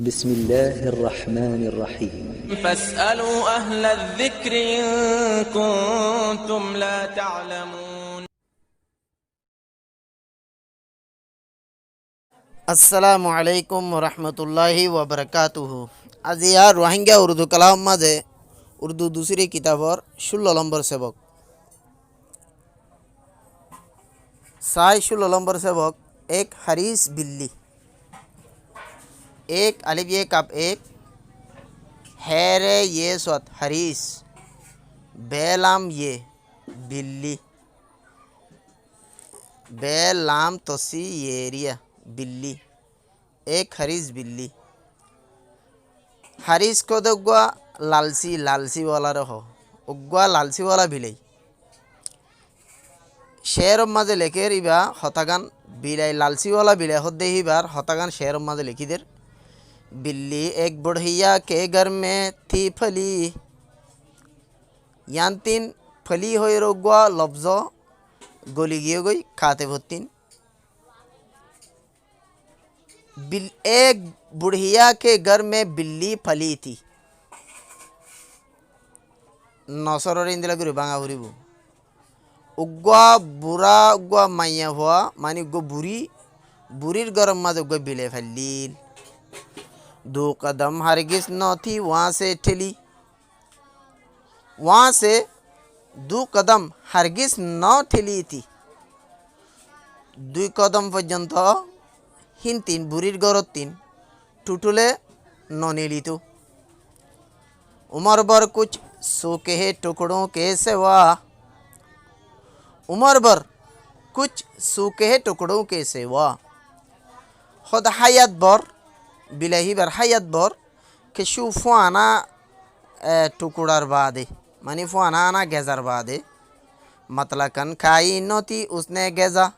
बिस्मिल्लाहिर्रहमानिर्रहीम। फस्अलू अहल ज़िक्र इन कुंतुम ला तअलमून। আসসালামু আলাইকুম রহমতুল্লাহি ওবরকাতুহু। আজি ইয়াৰ রোহিঙ্গা উর্দু কালাম মাঝে উর্দু दूसरी किताबर 16 নম্বর সেবক। 16 নম্বর সেবক एक हरीस बिल्ली। एक अलिफ ये कप एक हैरे ये स्वत हरीस बेलाम ये बिल्ली बेलाम तोसी येरिया बिल्ली एक हरीस बिल्ली। हरीस को उग्वा लालसी लालसी वाला रहो उग्वा लालसी वाला बिलाई शेर माजे लेके रिबा हतागान बिलाई लालसी वाला बिलाई होदे ही बार हतागान शेर माजे लिखी देर। बिल्ली एक बुढ़िया के घर में थी फली यान्तिन फली हो रोगवा लफ्ज़ो गोली गियो गई खाते भुत्तिन। एक बुढ़िया के घर में बिल्ली फली थी। नसर इंदिला गुरु बांगा हुरीबू उग्वा बुरा उग्वा माइया हुआ मानी उग्वा बुरी बुरीर गरम माज उग्वा बिले फलील। 2 कदम हरगिज न थी वहाँ से ठेली वहाँ से 2 कदम हरगिज न ठेली थी। 2 कदम पर्यंत हिंतीन बुरीर गरत्तीन टुटुले ननेली तो। उमर भर कुछ सूखे टुकड़ों के सिवा उमर भर कुछ सूखे टुकड़ों के सिवा खुद हयात भर बिलही बर हयात भर के फुआना टुकड़ार बादे मानी फुआना आना गेजार बादे मतलकन खाई नोती उसने गेजा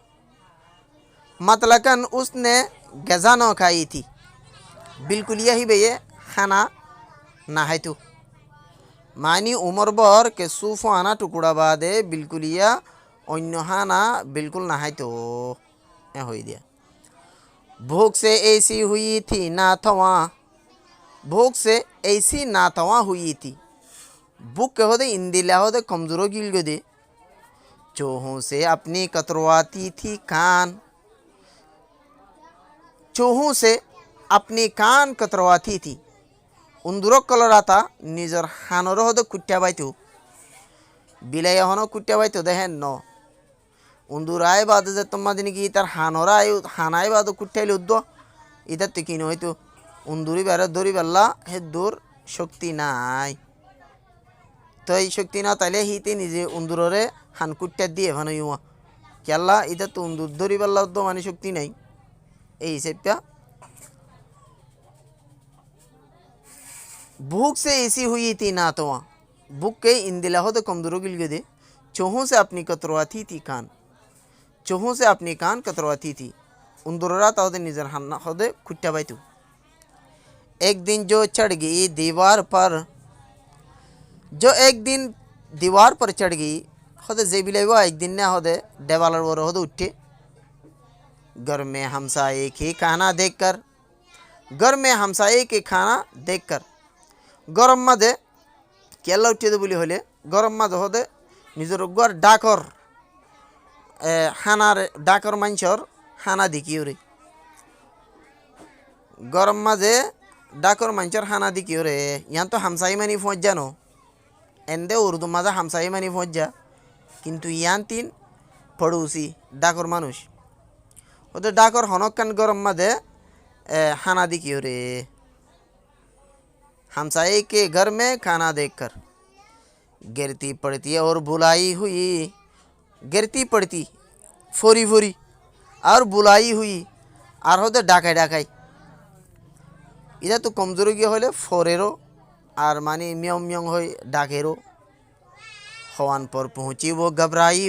मतलकन उसने गजा न खाई थी। बिल्कुल यही भैया खाना ना है तो मानी उमर बर के सूफो आना टुकड़ा बादे बिल्कुल या अन्य खाना बिल्कुल ना है तो हो दिया। भूख से ऐसी हुई थी ना थवा भूख से ऐसी ना थवा हुई थी। भूख के होदे इंदिला होदे कमजोरों गिल गो दे चोहों से अपनी कतरवाती थी कान चोहों से अपनी कान कतरवाती थी। उन्दुरो कलराता निजर हानरो होदे कुट्या बाइतु बिलाई हनो कुट्या बाइतु देहेन नो उन्दुराय बाद जे तुम्मा दिन की तार हानरा आयु हानाय बाद कुट्याइल उद्दो इधर तिकिन होइतु उन्दुरी बारे दौरी बल्ला हे दूर शक्ति नाई तो ये शक्ति ना ताले हिते निजे उन्दुरोरे हान कुट्या दिए भानो युवा क्याला इधर तो उन्दुर दौरी बल्ला उद्दो मानी शक्ति नहीं ए से प्या। भूख से ऐसी हुई थी ना तो भूख के इंदिला हो तो कमजोरों गिल गए चोहों से अपनी कतरवाती थी कान चोहों से अपनी कान कतरवाती थी। उन्दुरा ताओदे निजर हन्ना होदे कुट्या बाइतु। एक दिन जो चढ़ गई दीवार पर जो एक दिन दीवार पर चढ़ गई होदे जेबिले वो एक दिन ना होदे देवालर वो होदे उठे घर में हमसाये के खाना देखकर घर में हमसाये के खाना देखकर गरम मादे केला उठे दे बोली होले गरम मादे होदे निजर घर डाकर हानार डाकर मानसर हाना दिकियो रे गरम मादे डाकर मानसर हाना दिकियो रे यहाँ तो हमसाई मानी पहुँच जानो एंदे उर्दू माजा हमसाई मानी पहुँच जा किंतु यहाँ तीन पड़ोसी डाकर मानुष होदे डाकर हनक्कन गरम मादे हाना दिकियो रे हमसाये के घर में खाना देखकर गिरती पड़ती और बुलाई हुई गिरती पड़ती फोरी फोरी और बुलाई हुई और होते डाकाई डाकाई इधर तो कमजोर गया होले फोरेरो और मानी म्यों म्यों हो डाकेरो हवान पर पहुँची वो घबराई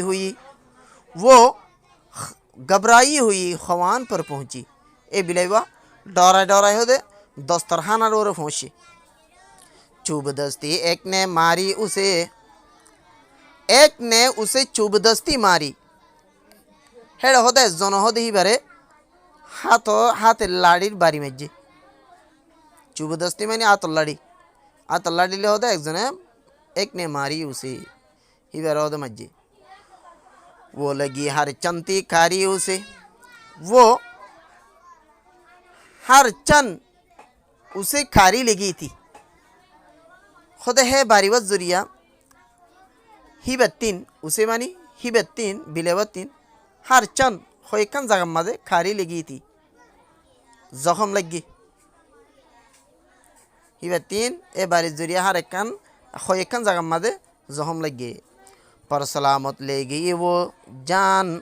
हुई हवान पर पहुँची ए बिलेवा डरा डरा होते दस्तरखाना रो पहुँची चुबदस्ती एक ने उसे चुबदस्ती मारी हेड़ होदे जन होदे ही बारे हाथ लाड़ीर बारी मज्जे चुबदस्ती मानी आतल्लाड़ी आतल्लाड़ी होता एकजने एक ने मारी उसे ही बेरोद मज्जे वो लगी हर चंती खारी उसे वो हर चन उसे खारी लगी थी खुद है बारीवत जुरिया हिबत्तीन उसे मानी हिबत्तीन बिलेवत्तीन हर चन खोयकन जगह मदे खारी लगी थी जख्म लगी हिबत्तीन ए बारी जुरिया हर एकन खोयकन जगह मदे जख्म लगी पर सलामत ले गई वो जान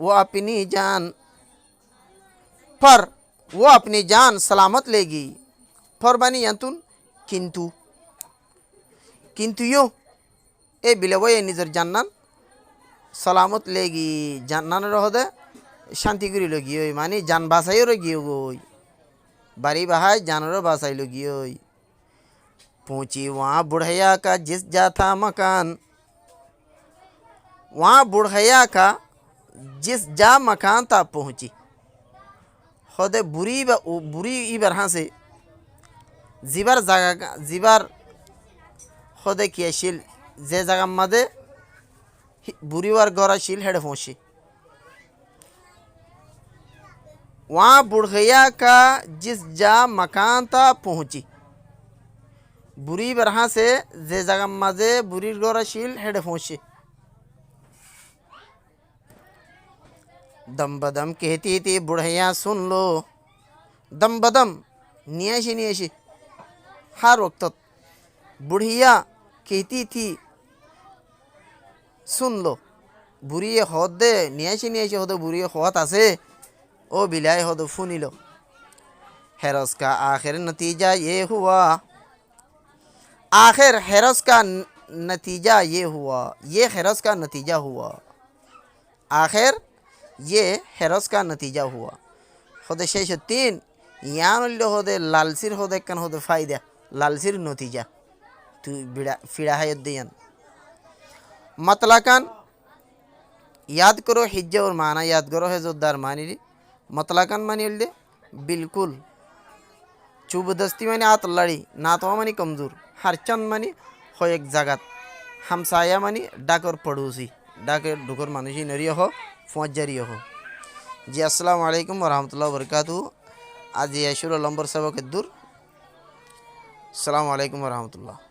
वो अपनी जान पर वो अपनी जान सलामत लेगी पर बानी यंतुन किंतु किंतु यो ए बिलवय निजर जान्नान सलामत लेगी जान्नान रहोदे शांति करी लगी ओई मानी जान बासाई रगी ओई बारी बहाय जानरो बासाई लगी ओई पहुंची वहाँ बुढ़ैया का जिस जा था मकान वहाँ बुढ़ैया का जिस जा मकान था पहुंची खुदे बुरी इबरहा से जिबर जगह जिबर खुदे किया शिल जे जगह मदे बुरी वार गौरा शिल हेड पहुंची वहाँ बुढ़ैया का जिस जा मकान था पहुंची बुरी बरहा से जे जगह मजे बुरी गौरा शिल हेड पहुंची दम बदम कहती थी बुढ़ैया सुन लो दम बदम नियाशी नियाशी हर वक्त बुढ़िया कहती थी सुन लो बुरी होदे नियाशी नियाशी होदे बुरी होत आसे ओ बिलाय होदे फुनी लो हेरस का आखिर नतीजा ये हुआ आखिर हेरस का नतीजा ये हुआ ये हेरस का नतीजा हुआ आखिर ये हेरस का नतीजा हुआ खुद शेष तीन यान होदे लालसिर होदे कन होदे फायदा लालसिर नतीजा तू बिड़ा फिड़ा है यद्दियन मतलकन याद करो हिज्जे और माना याद करो है जोदार मानी मतलकन मानी दे बिल्कुल चुबदस्ती मानी आत लड़ी नातवा मानी कमजोर हर चंद मानी हो एक जगत हमसाया मानी डाकर पड़ोसी डाकर ढुकर मानुषी नरिया हो फौजरी हो जी अस्सलाम वालेकुम वरहमतुल्लाहि वबरकातुहू आज ये शुरू लंबर सबक दूर अस्सलाम वालेकुम वरहमतुल्लाह।